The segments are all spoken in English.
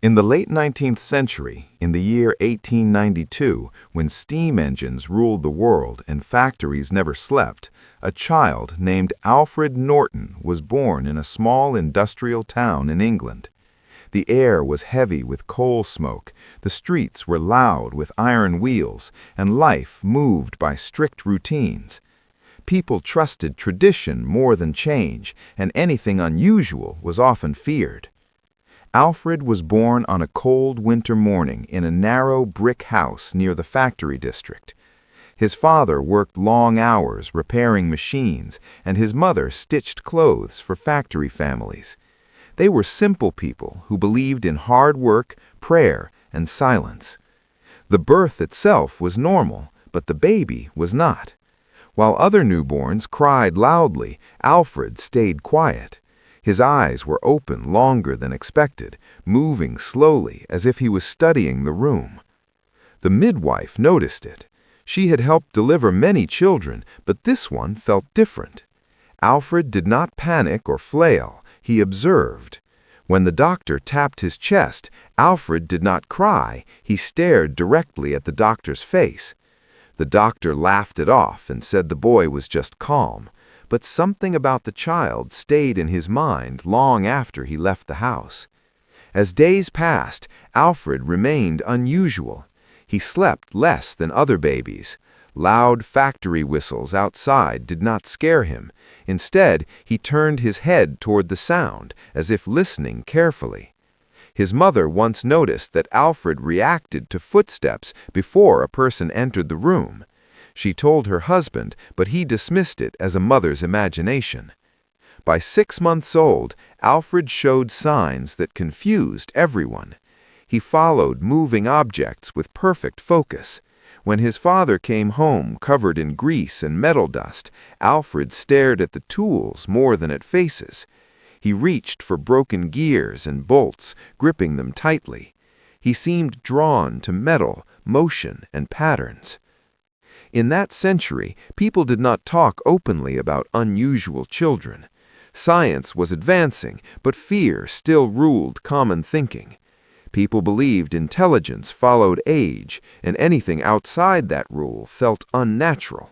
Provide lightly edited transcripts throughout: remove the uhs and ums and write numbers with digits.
In the late 19th century, in the year 1892, when steam engines ruled the world and factories never slept, a child named Alfred Norton was born in a small industrial town in England. The air was heavy with coal smoke, the streets were loud with iron wheels, and life moved by strict routines. People trusted tradition more than change, and anything unusual was often feared. Alfred was born on a cold winter morning in a narrow brick house near the factory district. His father worked long hours repairing machines, and his mother stitched clothes for factory families. They were simple people who believed in hard work, prayer, and silence. The birth itself was normal, but the baby was not. While other newborns cried loudly, Alfred stayed quiet. His eyes were open longer than expected, moving slowly as if he was studying the room. The midwife noticed it. She had helped deliver many children, but this one felt different. Alfred did not panic or flail. He observed. When the doctor tapped his chest, Alfred did not cry. He stared directly at the doctor's face. The doctor laughed it off and said the boy was just calm. But something about the child stayed in his mind long after he left the house. As days passed, Alfred remained unusual. He slept less than other babies. Loud factory whistles outside did not scare him. Instead, he turned his head toward the sound, as if listening carefully. His mother once noticed that Alfred reacted to footsteps before a person entered the room. She told her husband, but he dismissed it as a mother's imagination. By 6 months old, Alfred showed signs that confused everyone. He followed moving objects with perfect focus. When his father came home covered in grease and metal dust, Alfred stared at the tools more than at faces. He reached for broken gears and bolts, gripping them tightly. He seemed drawn to metal, motion, and patterns. In that century, people did not talk openly about unusual children. Science was advancing, but fear still ruled common thinking. People believed intelligence followed age, and anything outside that rule felt unnatural.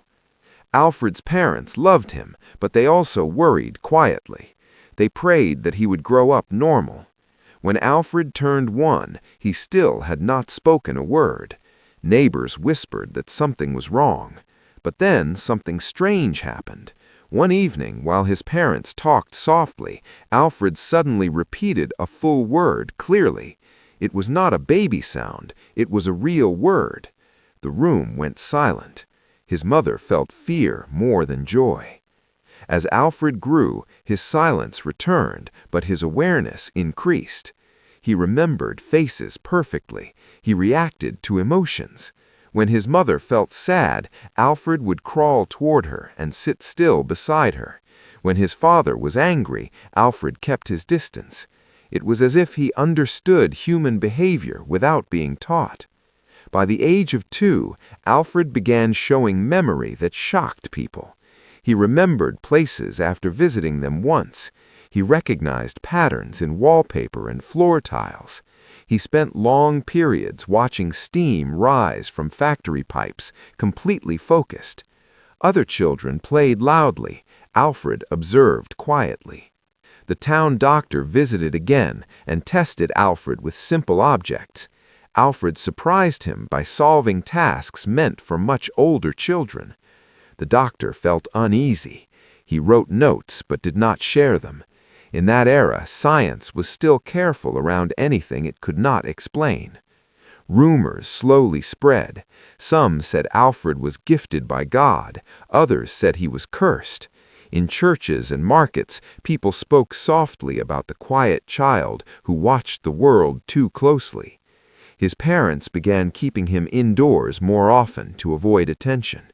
Alfred's parents loved him, but they also worried quietly. They prayed that he would grow up normal. When Alfred turned 1, he still had not spoken a word. Neighbors whispered that something was wrong. But then something strange happened. One evening, while his parents talked softly, Alfred suddenly repeated a full word clearly. It was not a baby sound, it was a real word. The room went silent. His mother felt fear more than joy. As Alfred grew, his silence returned, but his awareness increased. He remembered faces perfectly. He reacted to emotions. When his mother felt sad, Alfred would crawl toward her and sit still beside her. When his father was angry, Alfred kept his distance. It was as if he understood human behavior without being taught. By the age of 2, Alfred began showing memory that shocked people. He remembered places after visiting them once. He recognized patterns in wallpaper and floor tiles. He spent long periods watching steam rise from factory pipes, completely focused. Other children played loudly. Alfred observed quietly. The town doctor visited again and tested Alfred with simple objects. Alfred surprised him by solving tasks meant for much older children. The doctor felt uneasy. He wrote notes but did not share them. In that era, science was still careful around anything it could not explain. Rumors slowly spread. Some said Alfred was gifted by God. Others said he was cursed. In churches and markets, people spoke softly about the quiet child who watched the world too closely. His parents began keeping him indoors more often to avoid attention.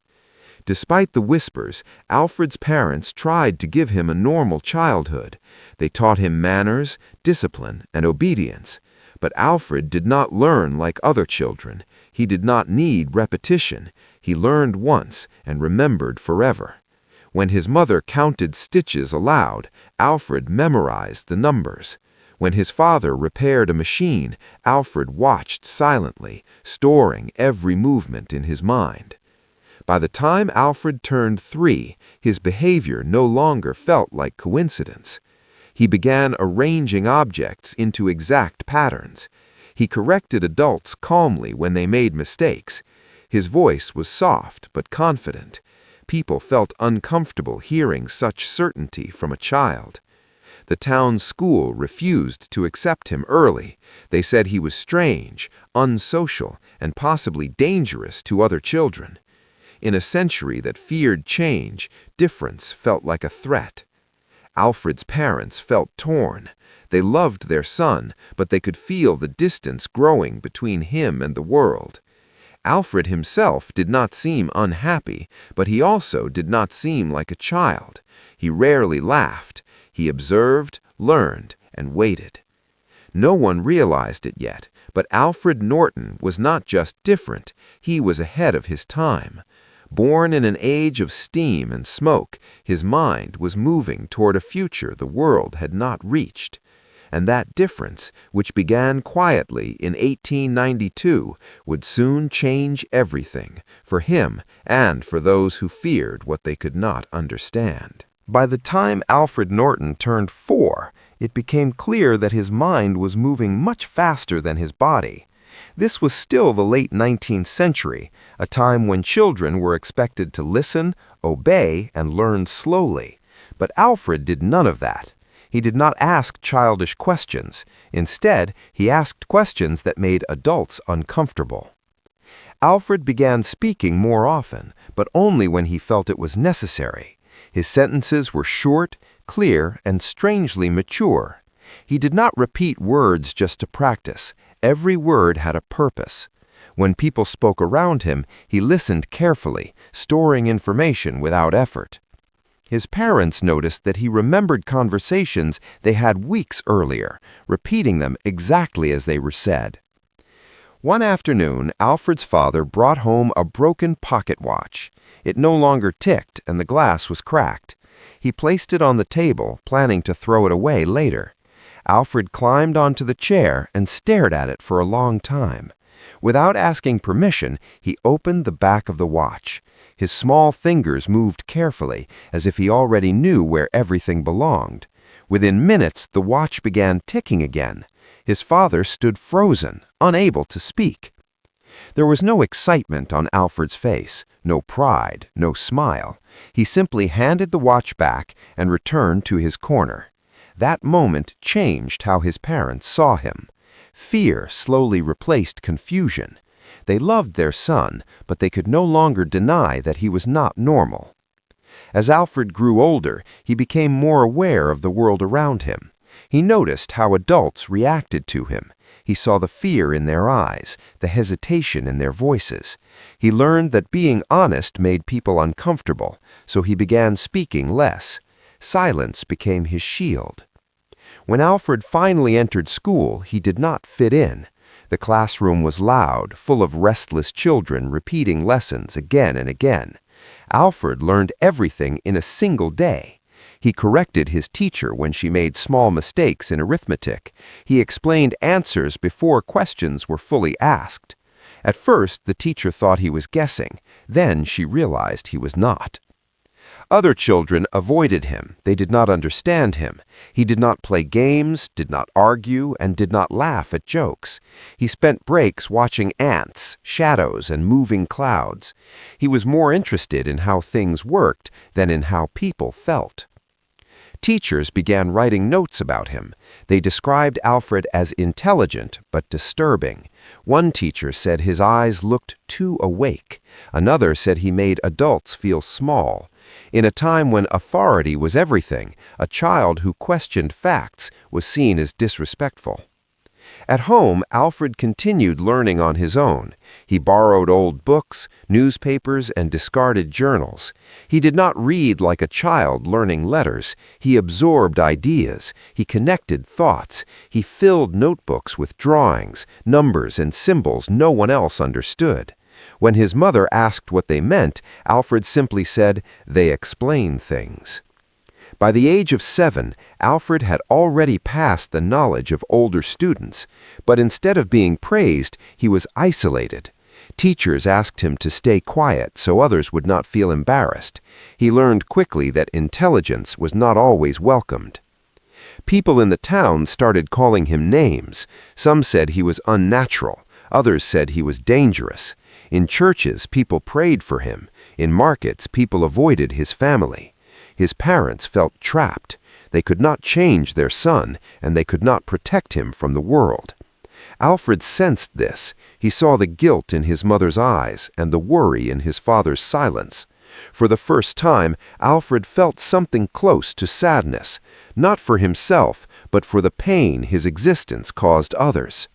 Despite the whispers, Alfred's parents tried to give him a normal childhood. They taught him manners, discipline, and obedience. But Alfred did not learn like other children. He did not need repetition. He learned once and remembered forever. When his mother counted stitches aloud, Alfred memorized the numbers. When his father repaired a machine, Alfred watched silently, storing every movement in his mind. By the time Alfred turned 3, his behavior no longer felt like coincidence. He began arranging objects into exact patterns. He corrected adults calmly when they made mistakes. His voice was soft but confident. People felt uncomfortable hearing such certainty from a child. The town school refused to accept him early. They said he was strange, unsocial, and possibly dangerous to other children. In a century that feared change, difference felt like a threat. Alfred's parents felt torn. They loved their son, but they could feel the distance growing between him and the world. Alfred himself did not seem unhappy, but he also did not seem like a child. He rarely laughed. He observed, learned, and waited. No one realized it yet, but Alfred Norton was not just different, he was ahead of his time. Born in an age of steam and smoke, his mind was moving toward a future the world had not reached. And that difference, which began quietly in 1892, would soon change everything, for him and for those who feared what they could not understand. By the time Alfred Norton turned 4, it became clear that his mind was moving much faster than his body. This was still the late 19th century, a time when children were expected to listen, obey, and learn slowly. But Alfred did none of that. He did not ask childish questions. Instead, he asked questions that made adults uncomfortable. Alfred began speaking more often, but only when he felt it was necessary. His sentences were short, clear, and strangely mature. He did not repeat words just to practice. Every word had a purpose. When people spoke around him, he listened carefully, storing information without effort. His parents noticed that he remembered conversations they had weeks earlier, repeating them exactly as they were said. One afternoon, Alfred's father brought home a broken pocket watch. It no longer ticked, and the glass was cracked. He placed it on the table, planning to throw it away later. Alfred climbed onto the chair and stared at it for a long time. Without asking permission, he opened the back of the watch. His small fingers moved carefully, as if he already knew where everything belonged. Within minutes, the watch began ticking again. His father stood frozen, unable to speak. There was no excitement on Alfred's face, no pride, no smile. He simply handed the watch back and returned to his corner. That moment changed how his parents saw him. Fear slowly replaced confusion. They loved their son, but they could no longer deny that he was not normal. As Alfred grew older, he became more aware of the world around him. He noticed how adults reacted to him. He saw the fear in their eyes, the hesitation in their voices. He learned that being honest made people uncomfortable, so he began speaking less. Silence became his shield. When Alfred finally entered school, he did not fit in. The classroom was loud, full of restless children repeating lessons again and again. Alfred learned everything in a single day. He corrected his teacher when she made small mistakes in arithmetic. He explained answers before questions were fully asked. At first, the teacher thought he was guessing. Then she realized he was not. Other children avoided him. They did not understand him. He did not play games, did not argue, and did not laugh at jokes. He spent breaks watching ants, shadows, and moving clouds. He was more interested in how things worked than in how people felt. Teachers began writing notes about him. They described Alfred as intelligent but disturbing. One teacher said his eyes looked too awake. Another said he made adults feel small. In a time when authority was everything, a child who questioned facts was seen as disrespectful. At home, Alfred continued learning on his own. He borrowed old books, newspapers, and discarded journals. He did not read like a child learning letters. He absorbed ideas. He connected thoughts. He filled notebooks with drawings, numbers, and symbols no one else understood. When his mother asked what they meant, Alfred simply said, "They explain things." By the age of 7, Alfred had already passed the knowledge of older students, but instead of being praised, he was isolated. Teachers asked him to stay quiet so others would not feel embarrassed. He learned quickly that intelligence was not always welcomed. People in the town started calling him names. Some said he was unnatural. Others said he was dangerous. In churches, people prayed for him. In markets, people avoided his family. His parents felt trapped. They could not change their son, and they could not protect him from the world. Alfred sensed this. He saw the guilt in his mother's eyes and the worry in his father's silence. For the first time, Alfred felt something close to sadness, not for himself, but for the pain his existence caused others.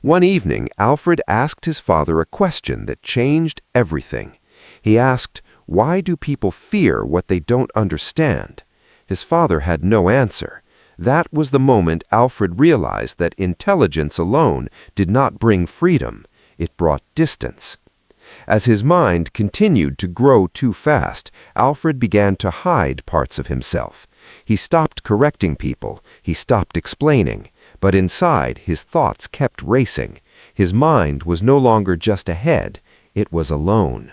One evening, Alfred asked his father a question that changed everything. He asked, "Why do people fear what they don't understand?" His father had no answer. That was the moment Alfred realized that intelligence alone did not bring freedom. It brought distance. As his mind continued to grow too fast, Alfred began to hide parts of himself. He stopped correcting people. He stopped explaining. But inside, his thoughts kept racing. His mind was no longer just ahead. It was alone.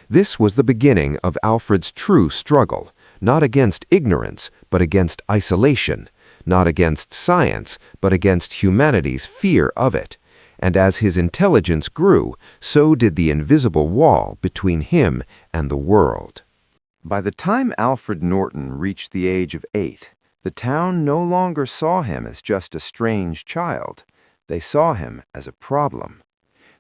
This was the beginning of Alfred's true struggle, not against ignorance, but against isolation, not against science, but against humanity's fear of it. And as his intelligence grew, so did the invisible wall between him and the world. By the time Alfred Norton reached the age of 8, the town no longer saw him as just a strange child. They saw him as a problem.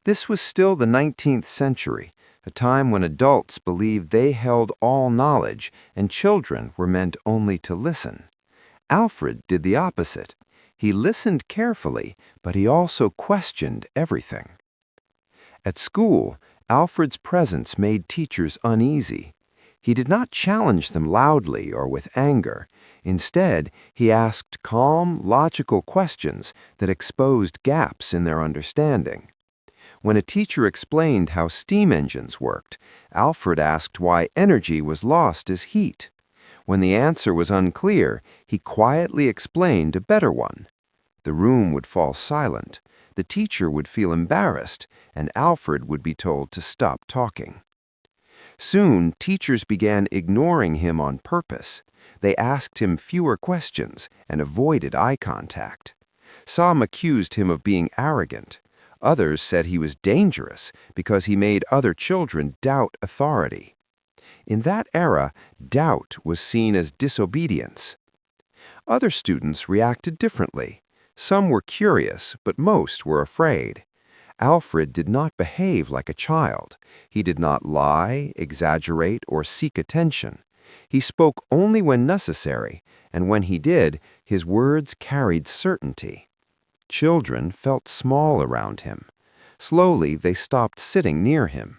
This was still the 19th century, a time when adults believed they held all knowledge and children were meant only to listen. Alfred did the opposite. He listened carefully, but he also questioned everything. At school, Alfred's presence made teachers uneasy. He did not challenge them loudly or with anger. Instead, he asked calm, logical questions that exposed gaps in their understanding. When a teacher explained how steam engines worked, Alfred asked why energy was lost as heat. When the answer was unclear, he quietly explained a better one. The room would fall silent, the teacher would feel embarrassed, and Alfred would be told to stop talking. Soon, teachers began ignoring him on purpose. They asked him fewer questions and avoided eye contact. Some accused him of being arrogant. Others said he was dangerous because he made other children doubt authority. In that era, doubt was seen as disobedience. Other students reacted differently. Some were curious, but most were afraid. Alfred did not behave like a child. He did not lie, exaggerate, or seek attention. He spoke only when necessary, and when he did, his words carried certainty. Children felt small around him. Slowly, they stopped sitting near him.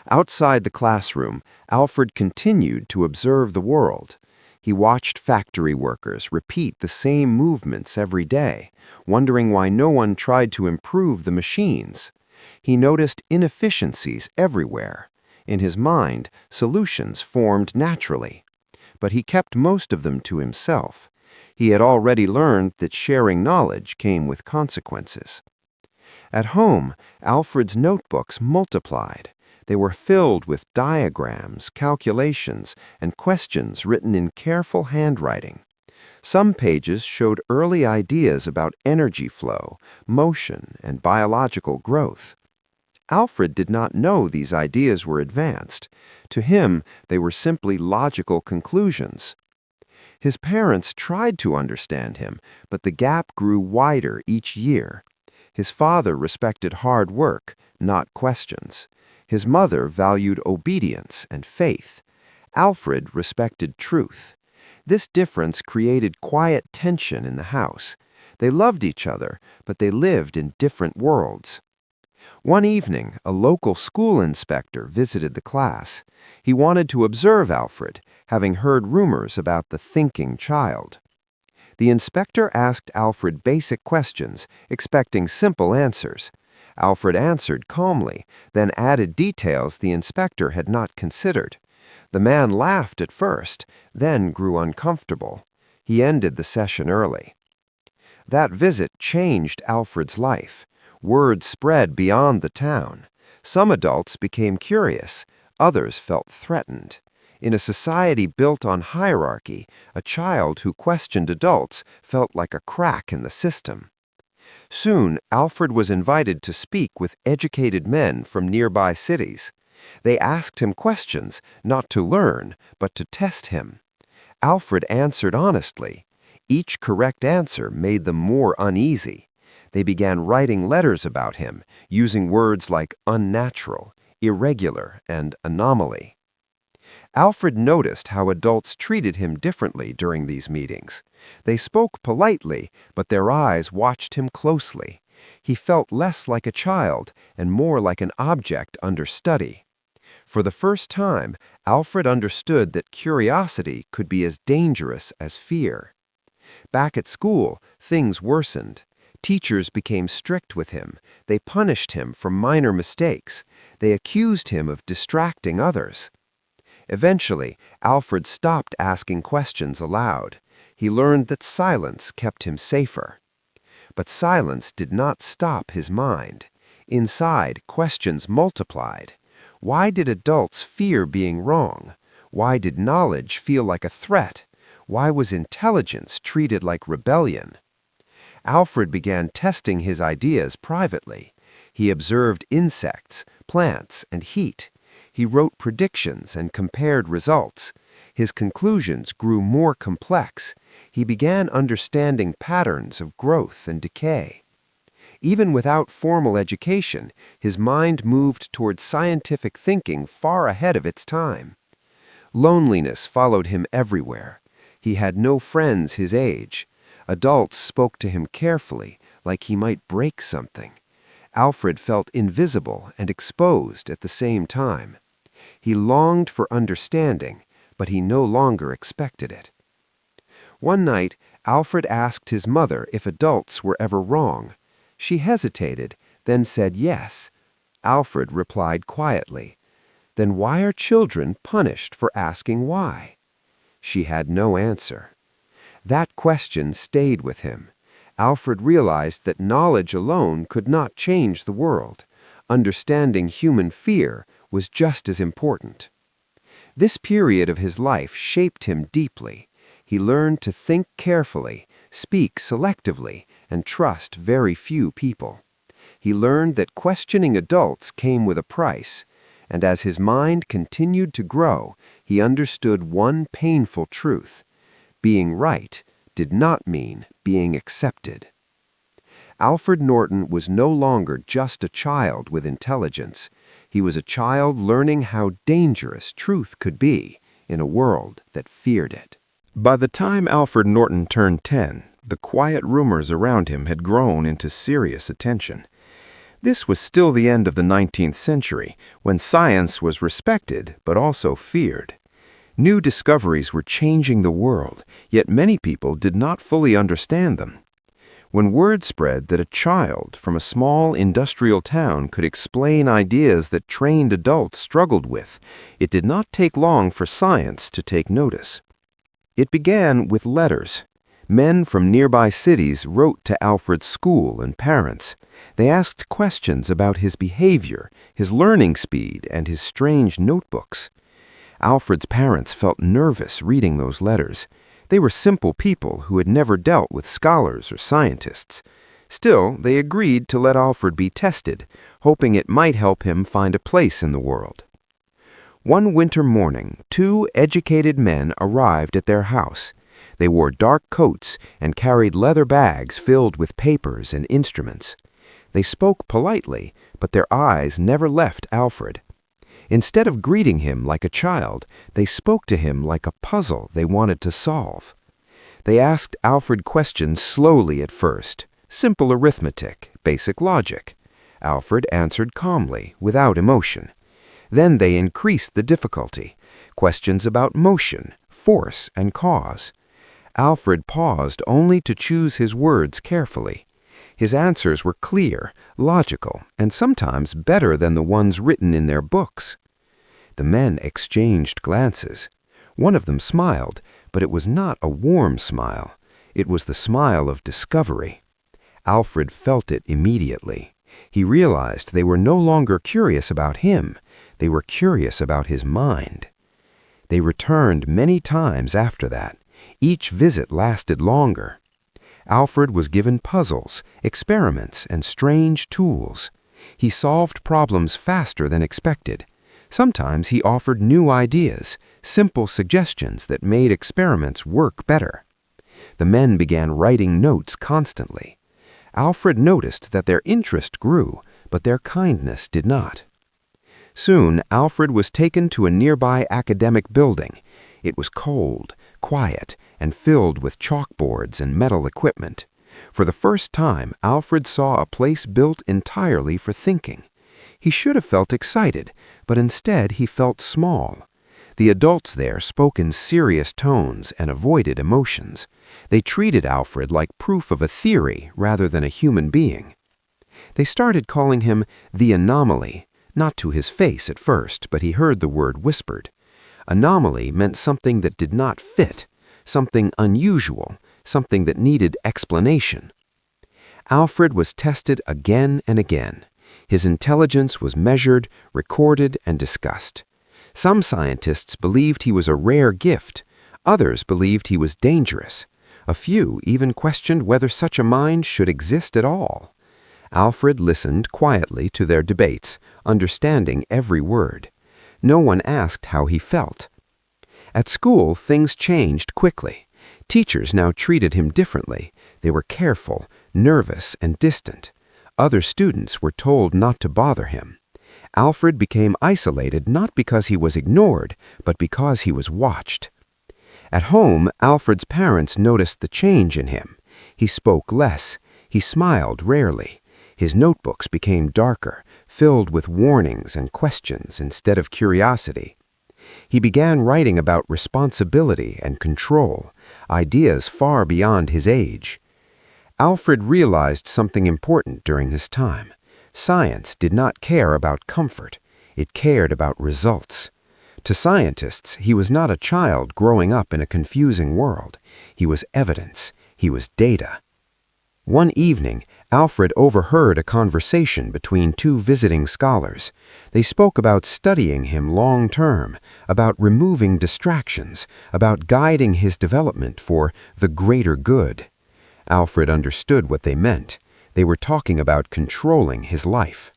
Outside the classroom, Alfred continued to observe the world. He watched factory workers repeat the same movements every day, wondering why no one tried to improve the machines. He noticed inefficiencies everywhere. In his mind, solutions formed naturally. But he kept most of them to himself. He had already learned that sharing knowledge came with consequences. At home, Alfred's notebooks multiplied. They were filled with diagrams, calculations, and questions written in careful handwriting. Some pages showed early ideas about energy flow, motion, and biological growth. Alfred did not know these ideas were advanced. To him, they were simply logical conclusions. His parents tried to understand him, but the gap grew wider each year. His father respected hard work, not questions. His mother valued obedience and faith. Alfred respected truth. This difference created quiet tension in the house. They loved each other, but they lived in different worlds. One evening, a local school inspector visited the class. He wanted to observe Alfred, having heard rumors about the thinking child. The inspector asked Alfred basic questions, expecting simple answers. Alfred answered calmly, then added details the inspector had not considered. The man laughed at first, then grew uncomfortable. He ended the session early. That visit changed Alfred's life. Word spread beyond the town. Some adults became curious. Others felt threatened. In a society built on hierarchy, a child who questioned adults felt like a crack in the system. Soon, Alfred was invited to speak with educated men from nearby cities. They asked him questions, not to learn, but to test him. Alfred answered honestly. Each correct answer made them more uneasy. They began writing letters about him, using words like unnatural, irregular, and anomaly. Alfred noticed how adults treated him differently during these meetings. They spoke politely, but their eyes watched him closely. He felt less like a child and more like an object under study. For the first time, Alfred understood that curiosity could be as dangerous as fear. Back at school, things worsened. Teachers became strict with him. They punished him for minor mistakes. They accused him of distracting others. Eventually, Alfred stopped asking questions aloud. He learned that silence kept him safer. But silence did not stop his mind. Inside, questions multiplied. Why did adults fear being wrong? Why did knowledge feel like a threat? Why was intelligence treated like rebellion? Alfred began testing his ideas privately. He observed insects, plants, and heat. He wrote predictions and compared results. His conclusions grew more complex. He began understanding patterns of growth and decay. Even without formal education, his mind moved toward scientific thinking far ahead of its time. Loneliness followed him everywhere. He had no friends his age. Adults spoke to him carefully, like he might break something. Alfred felt invisible and exposed at the same time. He longed for understanding, but he no longer expected it. One night, Alfred asked his mother if adults were ever wrong. She hesitated, then said yes. Alfred replied quietly, "Then why are children punished for asking why?" She had no answer. That question stayed with him. Alfred realized that knowledge alone could not change the world. Understanding human fear was just as important. This period of his life shaped him deeply. He learned to think carefully, speak selectively, and trust very few people. He learned that questioning adults came with a price, and as his mind continued to grow, he understood one painful truth. Being right did not mean being accepted. Alfred Norton was no longer just a child with intelligence. He was a child learning how dangerous truth could be in a world that feared it. By the time Alfred Norton turned 10, the quiet rumors around him had grown into serious attention. This was still the end of the 19th century, when science was respected but also feared. New discoveries were changing the world, yet many people did not fully understand them. When word spread that a child from a small industrial town could explain ideas that trained adults struggled with, it did not take long for science to take notice. It began with letters. Men from nearby cities wrote to Alfred's school and parents. They asked questions about his behavior, his learning speed, and his strange notebooks. Alfred's parents felt nervous reading those letters. They were simple people who had never dealt with scholars or scientists. Still, they agreed to let Alfred be tested, hoping it might help him find a place in the world. One winter morning, 2 educated men arrived at their house. They wore dark coats and carried leather bags filled with papers and instruments. They spoke politely, but their eyes never left Alfred. Instead of greeting him like a child, they spoke to him like a puzzle they wanted to solve. They asked Alfred questions slowly at first, simple arithmetic, basic logic. Alfred answered calmly, without emotion. Then they increased the difficulty, questions about motion, force, and cause. Alfred paused only to choose his words carefully. His answers were clear, logical, and sometimes better than the ones written in their books. The men exchanged glances. One of them smiled, but it was not a warm smile. It was the smile of discovery. Alfred felt it immediately. He realized they were no longer curious about him. They were curious about his mind. They returned many times after that. Each visit lasted longer. Alfred was given puzzles, experiments, and strange tools. He solved problems faster than expected. Sometimes he offered new ideas, simple suggestions that made experiments work better. The men began writing notes constantly. Alfred noticed that their interest grew, but their kindness did not. Soon, Alfred was taken to a nearby academic building. It was cold, quiet, and filled with chalkboards and metal equipment. For the first time, Alfred saw a place built entirely for thinking. He should have felt excited, but instead he felt small. The adults there spoke in serious tones and avoided emotions. They treated Alfred like proof of a theory rather than a human being. They started calling him the Anomaly, not to his face at first, but he heard the word whispered. Anomaly meant something that did not fit, something unusual, something that needed explanation. Alfred was tested again and again. His intelligence was measured, recorded, and discussed. Some scientists believed he was a rare gift. Others believed he was dangerous. A few even questioned whether such a mind should exist at all. Alfred listened quietly to their debates, understanding every word. No one asked how he felt. At school, things changed quickly. Teachers now treated him differently. They were careful, nervous, and distant. Other students were told not to bother him. Alfred became isolated not because he was ignored, but because he was watched. At home, Alfred's parents noticed the change in him. He spoke less. He smiled rarely. His notebooks became darker, filled with warnings and questions instead of curiosity. He began writing about responsibility and control, ideas far beyond his age. Alfred realized something important during his time. Science did not care about comfort. It cared about results. To scientists, he was not a child growing up in a confusing world. He was evidence. He was data. One evening, Alfred overheard a conversation between two visiting scholars. They spoke about studying him long-term, about removing distractions, about guiding his development for the greater good. Alfred understood what they meant. They were talking about controlling his life.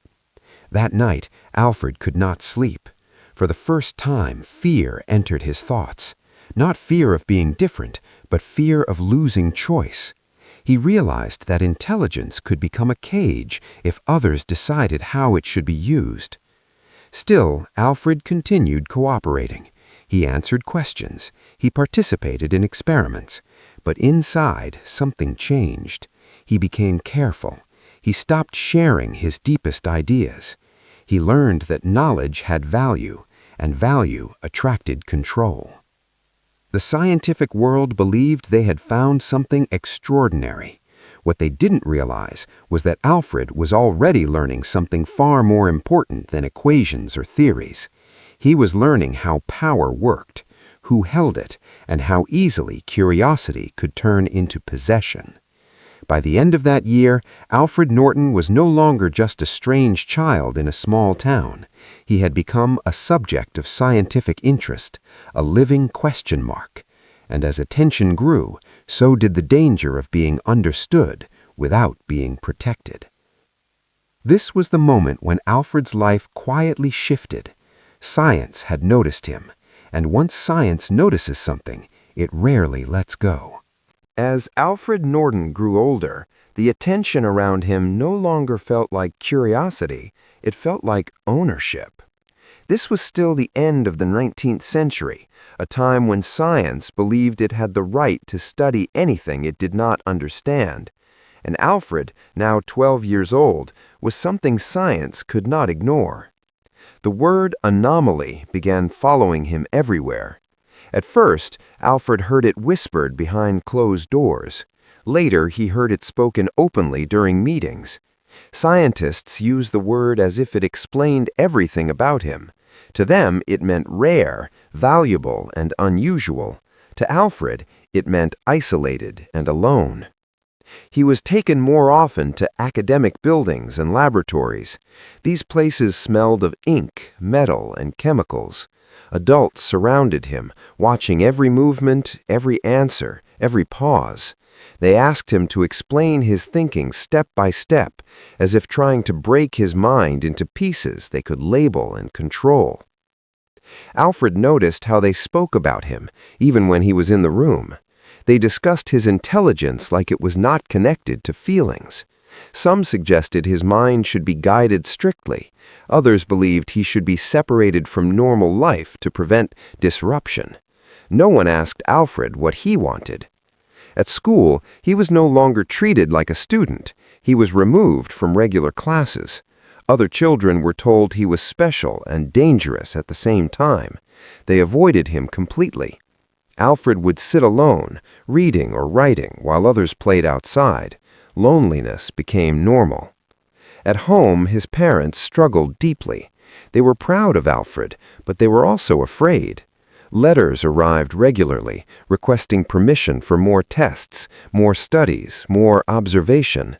That night, Alfred could not sleep. For the first time, fear entered his thoughts. Not fear of being different, but fear of losing choice. He realized that intelligence could become a cage if others decided how it should be used. Still, Alfred continued cooperating. He answered questions. He participated in experiments. But inside, something changed. He became careful. He stopped sharing his deepest ideas. He learned that knowledge had value, and value attracted control. The scientific world believed they had found something extraordinary. What they didn't realize was that Alfred was already learning something far more important than equations or theories. He was learning how power worked, who held it, and how easily curiosity could turn into possession. By the end of that year, Alfred Norton was no longer just a strange child in a small town. He had become a subject of scientific interest, a living question mark. And as attention grew, so did the danger of being understood without being protected. This was the moment when Alfred's life quietly shifted. Science had noticed him, and once science notices something, it rarely lets go. As Alfred Norton grew older, the attention around him no longer felt like curiosity, it felt like ownership. This was still the end of the 19th century, a time when science believed it had the right to study anything it did not understand. And Alfred, now 12 years old, was something science could not ignore. The word anomaly began following him everywhere. At first, Alfred heard it whispered behind closed doors. Later, he heard it spoken openly during meetings. Scientists used the word as if it explained everything about him. To them, it meant rare, valuable, and unusual. To Alfred, it meant isolated and alone. He was taken more often to academic buildings and laboratories. These places smelled of ink, metal, and chemicals. Adults surrounded him, watching every movement, every answer, every pause. They asked him to explain his thinking step by step, as if trying to break his mind into pieces they could label and control. Alfred noticed how they spoke about him, even when he was in the room. They discussed his intelligence like it was not connected to feelings. Some suggested his mind should be guided strictly. Others believed he should be separated from normal life to prevent disruption. No one asked Alfred what he wanted. At school, he was no longer treated like a student. He was removed from regular classes. Other children were told he was special and dangerous at the same time. They avoided him completely. Alfred would sit alone, reading or writing, while others played outside. Loneliness became normal. At home, his parents struggled deeply. They were proud of Alfred, but they were also afraid. Letters arrived regularly, requesting permission for more tests, more studies, more observation.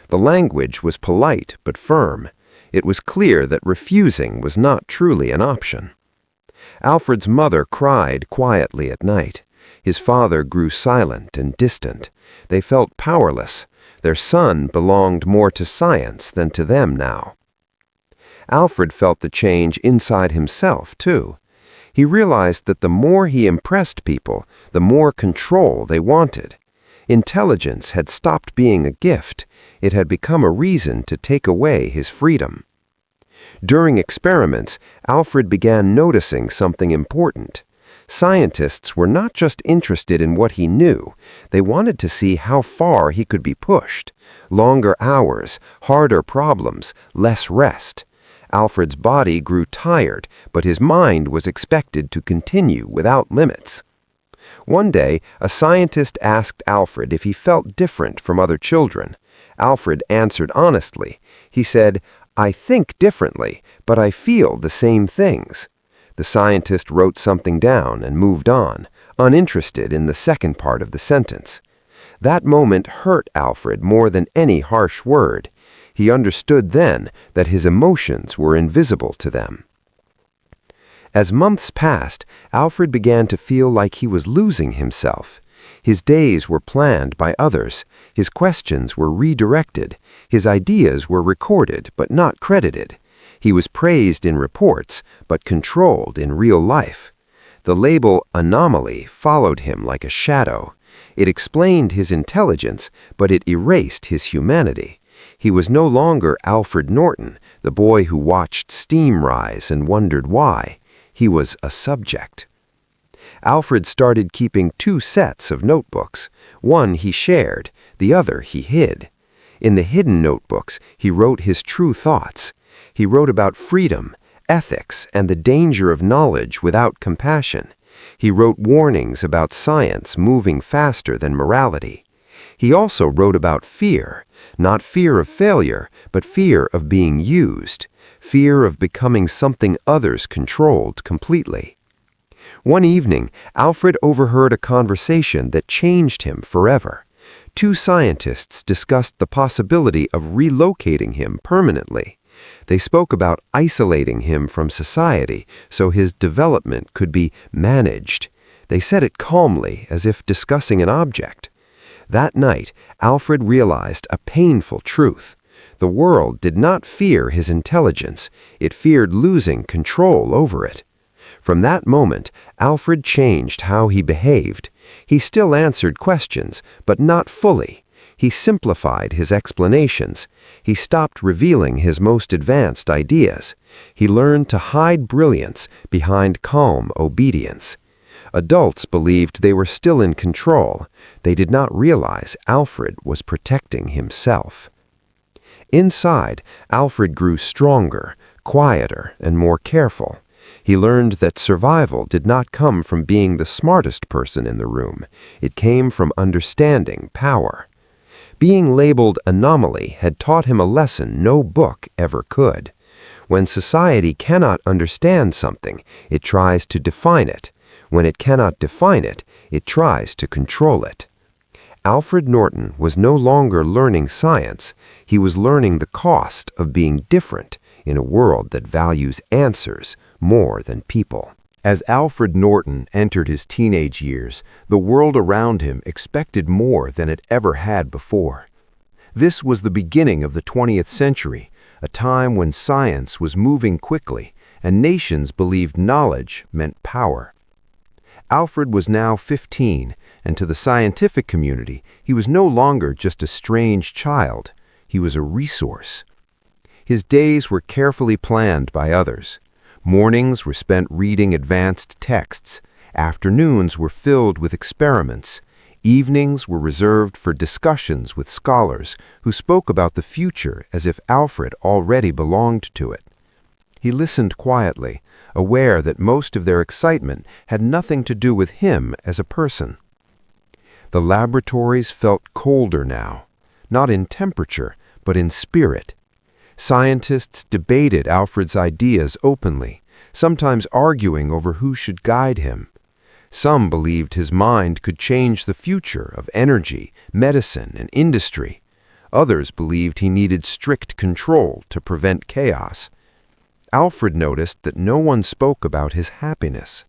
The language was polite but firm. It was clear that refusing was not truly an option. Alfred's mother cried quietly at night. His father grew silent and distant. They felt powerless. Their son belonged more to science than to them now. Alfred felt the change inside himself, too. He realized that the more he impressed people, the more control they wanted. Intelligence had stopped being a gift. It had become a reason to take away his freedom. During experiments, Alfred began noticing something important. Scientists were not just interested in what he knew. They wanted to see how far he could be pushed. Longer hours, harder problems, less rest. Alfred's body grew tired, but his mind was expected to continue without limits. One day, a scientist asked Alfred if he felt different from other children. Alfred answered honestly. He said, "I think differently, but I feel the same things." The scientist wrote something down and moved on, uninterested in the second part of the sentence. That moment hurt Alfred more than any harsh word. He understood then that his emotions were invisible to them. As months passed, Alfred began to feel like he was losing himself. His days were planned by others. His questions were redirected. His ideas were recorded but not credited. He was praised in reports but controlled in real life. The label Anomaly followed him like a shadow. It explained his intelligence, but it erased his humanity. He was no longer Alfred Norton, the boy who watched steam rise and wondered why. He was a subject. Alfred started keeping 2 sets of notebooks. One he shared, the other he hid. In the hidden notebooks, he wrote his true thoughts. He wrote about freedom, ethics, and the danger of knowledge without compassion. He wrote warnings about science moving faster than morality. He also wrote about fear, not fear of failure, but fear of being used, fear of becoming something others controlled completely. One evening, Alfred overheard a conversation that changed him forever. 2 scientists discussed the possibility of relocating him permanently. They spoke about isolating him from society so his development could be managed. They said it calmly, as if discussing an object. That night, Alfred realized a painful truth. The world did not fear his intelligence. It feared losing control over it. From that moment, Alfred changed how he behaved. He still answered questions, but not fully. He simplified his explanations. He stopped revealing his most advanced ideas. He learned to hide brilliance behind calm obedience. Adults believed they were still in control. They did not realize Alfred was protecting himself. Inside, Alfred grew stronger, quieter, and more careful. He learned that survival did not come from being the smartest person in the room. It came from understanding power. Being labeled Anomaly had taught him a lesson no book ever could. When society cannot understand something, it tries to define it. When it cannot define it, it tries to control it. Alfred Norton was no longer learning science. He was learning the cost of being different in a world that values answers more than people. As Alfred Norton entered his teenage years, the world around him expected more than it ever had before. This was the beginning of the 20th century, a time when science was moving quickly and nations believed knowledge meant power. Alfred was now 15, and to the scientific community, he was no longer just a strange child. He was a resource. His days were carefully planned by others. Mornings were spent reading advanced texts. Afternoons were filled with experiments. Evenings were reserved for discussions with scholars who spoke about the future as if Alfred already belonged to it. He listened quietly, aware that most of their excitement had nothing to do with him as a person. The laboratories felt colder now, not in temperature, but in spirit. Scientists debated Alfred's ideas openly, sometimes arguing over who should guide him. Some believed his mind could change the future of energy, medicine, and industry. Others believed he needed strict control to prevent chaos. Alfred noticed that no one spoke about his happiness.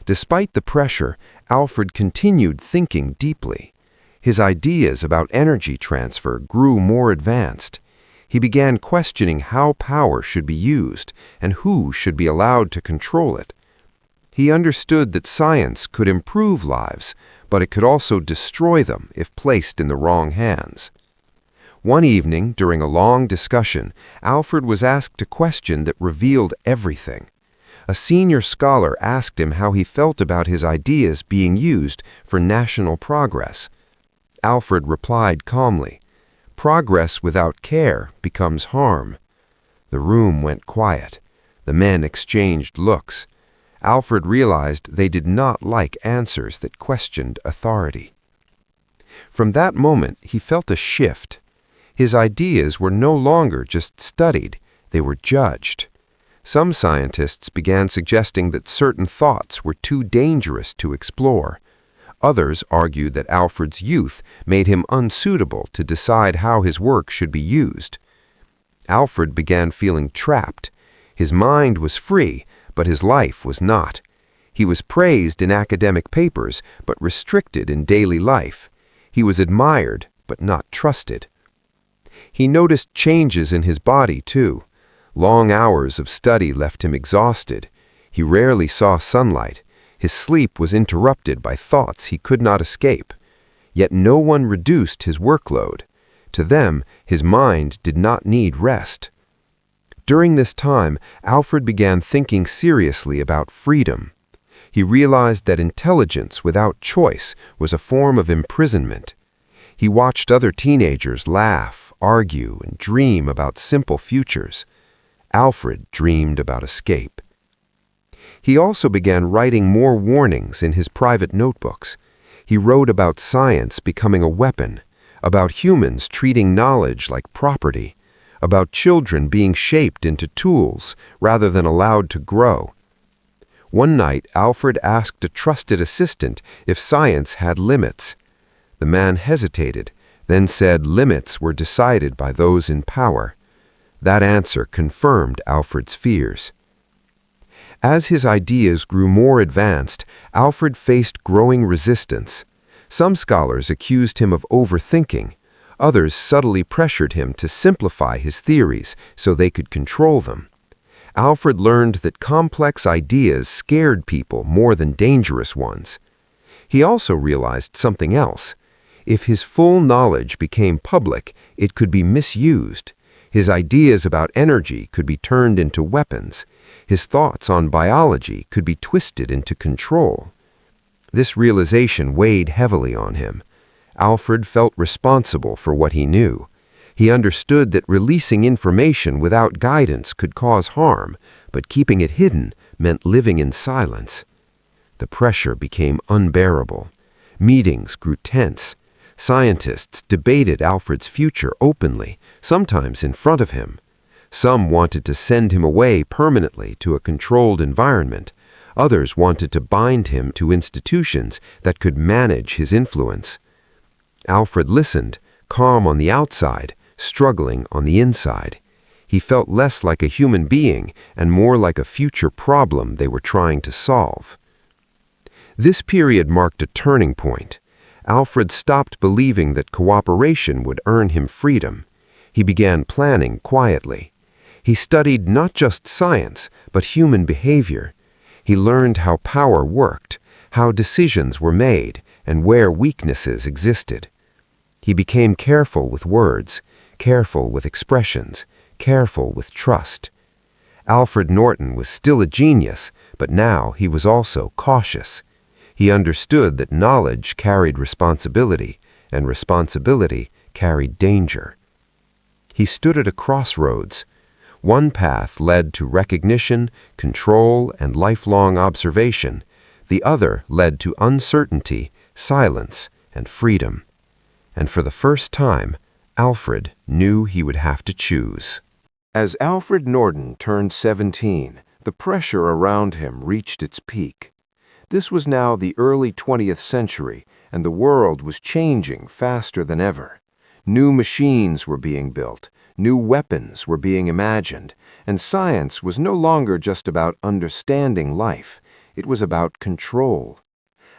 Despite the pressure, Alfred continued thinking deeply. His ideas about energy transfer grew more advanced. He began questioning how power should be used and who should be allowed to control it. He understood that science could improve lives, but it could also destroy them if placed in the wrong hands. One evening, during a long discussion, Alfred was asked a question that revealed everything. A senior scholar asked him how he felt about his ideas being used for national progress. Alfred replied calmly, "Progress without care becomes harm." The room went quiet. The men exchanged looks. Alfred realized they did not like answers that questioned authority. From that moment, he felt a shift. His ideas were no longer just studied, they were judged. Some scientists began suggesting that certain thoughts were too dangerous to explore. Others argued that Alfred's youth made him unsuitable to decide how his work should be used. Alfred began feeling trapped. His mind was free, but his life was not. He was praised in academic papers, but restricted in daily life. He was admired, but not trusted. He noticed changes in his body, too. Long hours of study left him exhausted. He rarely saw sunlight. His sleep was interrupted by thoughts he could not escape. Yet no one reduced his workload. To them, his mind did not need rest. During this time, Alfred began thinking seriously about freedom. He realized that intelligence without choice was a form of imprisonment. He watched other teenagers laugh, argue, and dream about simple futures. Alfred dreamed about escape. He also began writing more warnings in his private notebooks. He wrote about science becoming a weapon, about humans treating knowledge like property, about children being shaped into tools rather than allowed to grow. One night, Alfred asked a trusted assistant if science had limits. The man hesitated, then said limits were decided by those in power. That answer confirmed Alfred's fears. As his ideas grew more advanced, Alfred faced growing resistance. Some scholars accused him of overthinking. Others subtly pressured him to simplify his theories so they could control them. Alfred learned that complex ideas scared people more than dangerous ones. He also realized something else. If his full knowledge became public, it could be misused. His ideas about energy could be turned into weapons. His thoughts on biology could be twisted into control. This realization weighed heavily on him. Alfred felt responsible for what he knew. He understood that releasing information without guidance could cause harm, but keeping it hidden meant living in silence. The pressure became unbearable. Meetings grew tense. Scientists debated Alfred's future openly, sometimes in front of him. Some wanted to send him away permanently to a controlled environment. Others wanted to bind him to institutions that could manage his influence. Alfred listened, calm on the outside, struggling on the inside. He felt less like a human being and more like a future problem they were trying to solve. This period marked a turning point. Alfred stopped believing that cooperation would earn him freedom. He began planning quietly. He studied not just science, but human behavior. He learned how power worked, how decisions were made, and where weaknesses existed. He became careful with words, careful with expressions, careful with trust. Alfred Norton was still a genius, but now he was also cautious. He understood that knowledge carried responsibility, and responsibility carried danger. He stood at a crossroads. One path led to recognition, control, and lifelong observation. The other led to uncertainty, silence, and freedom. And for the first time, Alfred knew he would have to choose. As Alfred Norton turned 17, the pressure around him reached its peak. This was now the early 20th century, and the world was changing faster than ever. New machines were being built, new weapons were being imagined, and science was no longer just about understanding life, it was about control.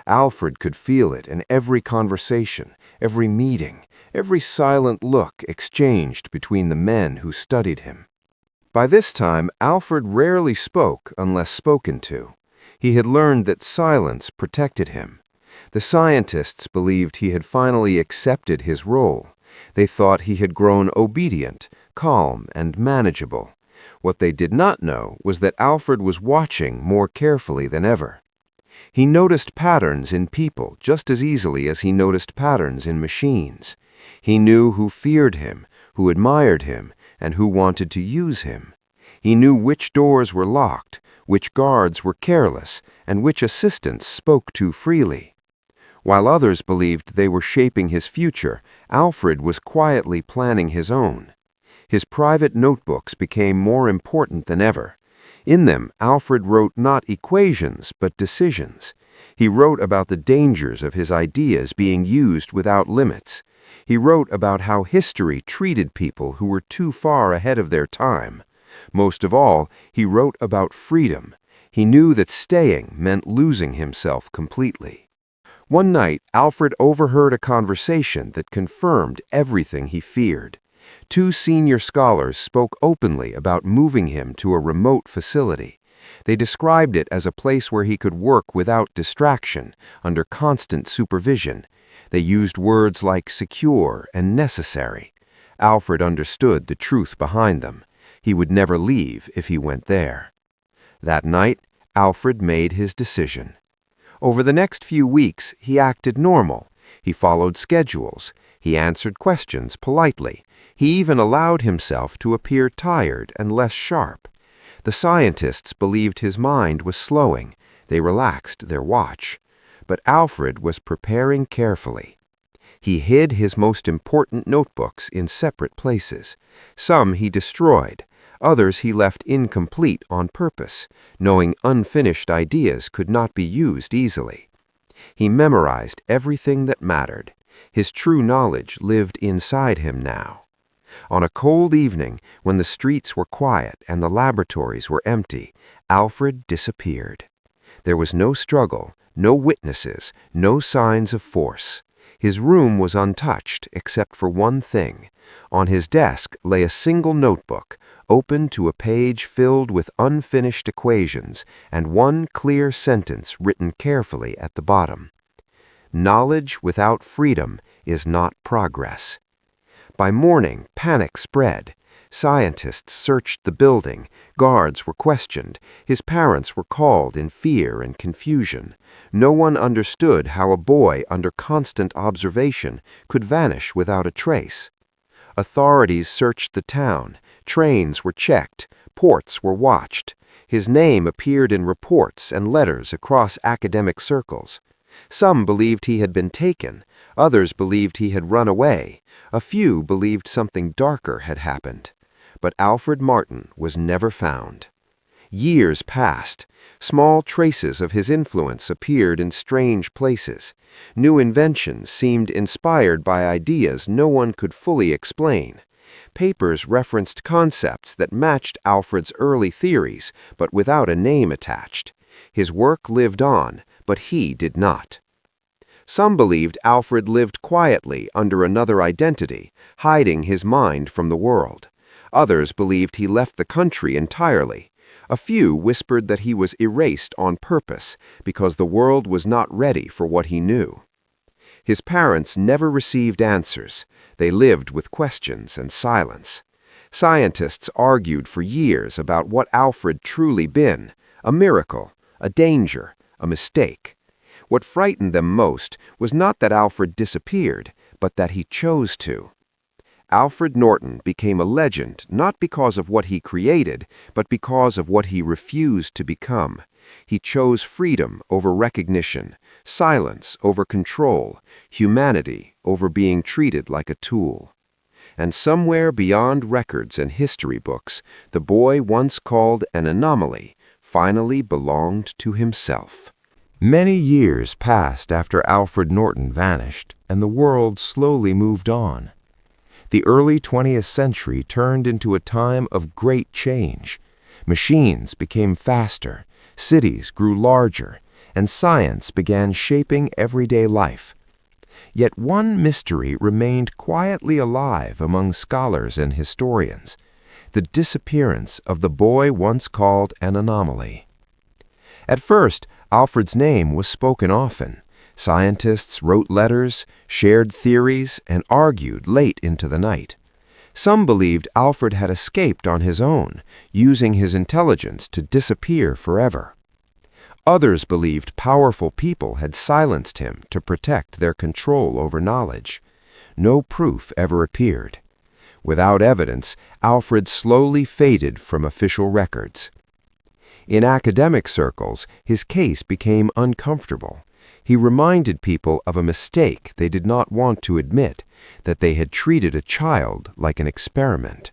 Alfred could feel it in every conversation, every meeting, every silent look exchanged between the men who studied him. By this time, Alfred rarely spoke unless spoken to. He had learned that silence protected him. The scientists believed he had finally accepted his role. They thought he had grown obedient, calm, and manageable. What they did not know was that Alfred was watching more carefully than ever. He noticed patterns in people just as easily as he noticed patterns in machines. He knew who feared him, who admired him, and who wanted to use him. He knew which doors were locked, which guards were careless, and which assistants spoke too freely. While others believed they were shaping his future, Alfred was quietly planning his own. His private notebooks became more important than ever. In them, Alfred wrote not equations, but decisions. He wrote about the dangers of his ideas being used without limits. He wrote about how history treated people who were too far ahead of their time. Most of all, he wrote about freedom. He knew that staying meant losing himself completely. One night, Alfred overheard a conversation that confirmed everything he feared. Two senior scholars spoke openly about moving him to a remote facility. They described it as a place where he could work without distraction, under constant supervision. They used words like secure and necessary. Alfred understood the truth behind them. He would never leave if he went there. That night, Alfred made his decision. Over the next few weeks, he acted normal. He followed schedules. He answered questions politely. He even allowed himself to appear tired and less sharp. The scientists believed his mind was slowing. They relaxed their watch. But Alfred was preparing carefully. He hid his most important notebooks in separate places. Some he destroyed. Others he left incomplete on purpose, knowing unfinished ideas could not be used easily. He memorized everything that mattered. His true knowledge lived inside him now. On a cold evening, when the streets were quiet and the laboratories were empty, Alfred disappeared. There was no struggle, no witnesses, no signs of force. His room was untouched except for one thing. On his desk lay a single notebook, open to a page filled with unfinished equations and one clear sentence written carefully at the bottom. Knowledge without freedom is not progress. By morning, panic spread. Scientists searched the building, guards were questioned, his parents were called in fear and confusion. No one understood how a boy under constant observation could vanish without a trace. Authorities searched the town, trains were checked, ports were watched. His name appeared in reports and letters across academic circles. Some believed he had been taken, others believed he had run away, a few believed something darker had happened. but Alfred Norton was never found. Years passed. Small traces of his influence appeared in strange places. New inventions seemed inspired by ideas no one could fully explain. Papers referenced concepts that matched Alfred's early theories, but without a name attached. His work lived on, but he did not. Some believed Alfred lived quietly under another identity, hiding his mind from the world. Others believed he left the country entirely. A few whispered that he was erased on purpose because the world was not ready for what he knew. His parents never received answers. They lived with questions and silence. Scientists argued for years about what Alfred truly been: a miracle, a danger, a mistake. What frightened them most was not that Alfred disappeared, but that he chose to. Alfred Norton became a legend not because of what he created, but because of what he refused to become. He chose freedom over recognition, silence over control, humanity over being treated like a tool. And somewhere beyond records and history books, the boy once called an anomaly finally belonged to himself. Many years passed after Alfred Norton vanished, and the world slowly moved on. The early 20th century turned into a time of great change. Machines became faster, cities grew larger, and science began shaping everyday life. Yet one mystery remained quietly alive among scholars and historians: the disappearance of the boy once called an anomaly. At first, Alfred's name was spoken often. Scientists wrote letters, shared theories, and argued late into the night. Some believed Alfred had escaped on his own, using his intelligence to disappear forever. Others believed powerful people had silenced him to protect their control over knowledge. No proof ever appeared. Without evidence, Alfred slowly faded from official records. In academic circles, his case became uncomfortable. He reminded people of a mistake they did not want to admit, that they had treated a child like an experiment.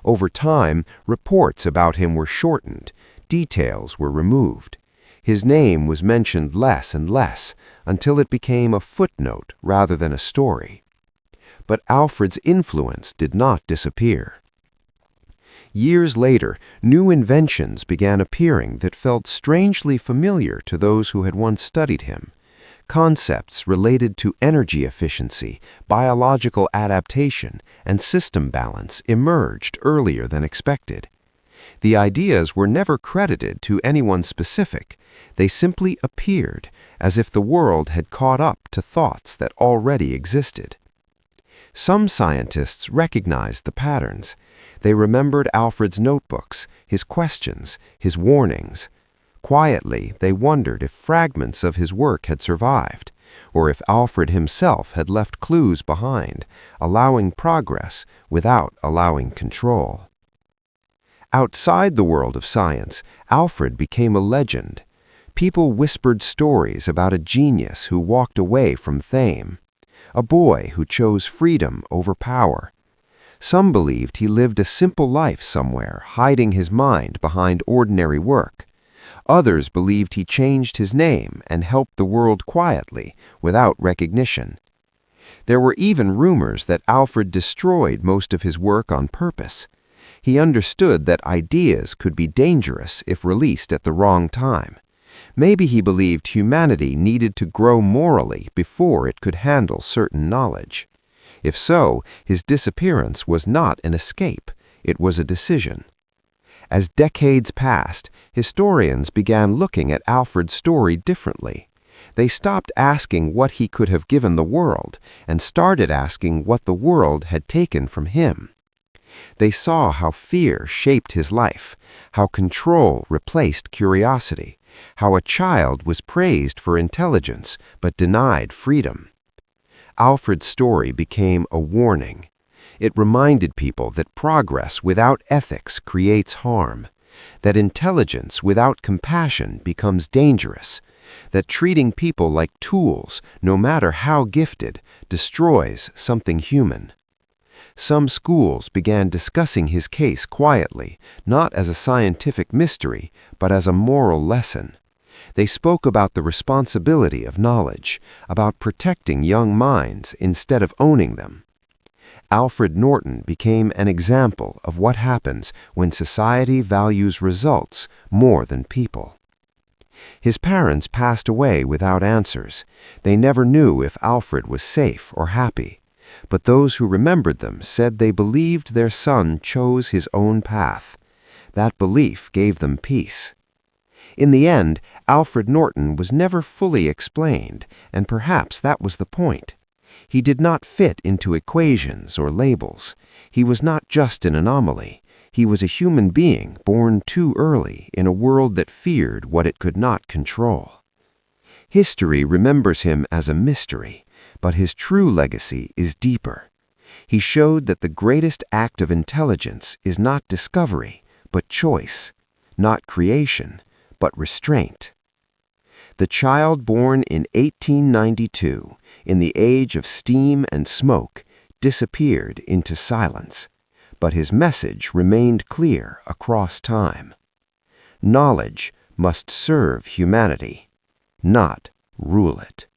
Over time, reports about him were shortened, details were removed. His name was mentioned less and less, until it became a footnote rather than a story. But Alfred's influence did not disappear. Years later, new inventions began appearing that felt strangely familiar to those who had once studied him. Concepts related to energy efficiency, biological adaptation, and system balance emerged earlier than expected. The ideas were never credited to anyone specific. They simply appeared, as if the world had caught up to thoughts that already existed. Some scientists recognized the patterns. They remembered Alfred's notebooks, his questions, his warnings. Quietly, they wondered if fragments of his work had survived, or if Alfred himself had left clues behind, allowing progress without allowing control. Outside the world of science, Alfred became a legend. People whispered stories about a genius who walked away from fame, a boy who chose freedom over power. Some believed he lived a simple life somewhere, hiding his mind behind ordinary work. Others believed he changed his name and helped the world quietly, without recognition. There were even rumors that Alfred destroyed most of his work on purpose. He understood that ideas could be dangerous if released at the wrong time. Maybe he believed humanity needed to grow morally before it could handle certain knowledge. If so, his disappearance was not an escape, it was a decision. As decades passed, historians began looking at Alfred's story differently. They stopped asking what he could have given the world and started asking what the world had taken from him. They saw how fear shaped his life, how control replaced curiosity, how a child was praised for intelligence but denied freedom. Alfred's story became a warning. It reminded people that progress without ethics creates harm, that intelligence without compassion becomes dangerous, that treating people like tools, no matter how gifted, destroys something human. Some schools began discussing his case quietly, not as a scientific mystery, but as a moral lesson. They spoke about the responsibility of knowledge, about protecting young minds instead of owning them. Alfred Norton became an example of what happens when society values results more than people. His parents passed away without answers. They never knew if Alfred was safe or happy, but those who remembered them said they believed their son chose his own path. That belief gave them peace. In the end, Alfred Norton was never fully explained, and perhaps that was the point. He did not fit into equations or labels. He was not just an anomaly. He was a human being born too early in a world that feared what it could not control. History remembers him as a mystery, but his true legacy is deeper. He showed that the greatest act of intelligence is not discovery, but choice, not creation, but restraint. The child born in 1892, in the age of steam and smoke, disappeared into silence, but his message remained clear across time. Knowledge must serve humanity, not rule it.